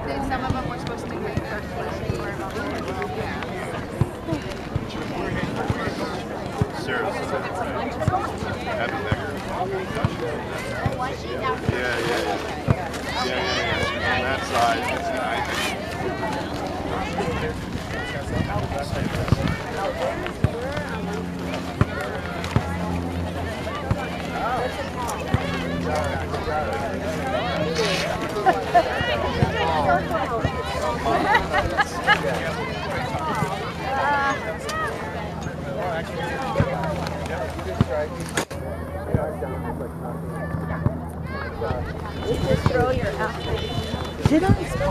Some of them were supposed to be first place. Sarah. Happy Becker. Yeah. She's on that side. Just throw your outfit. Did I?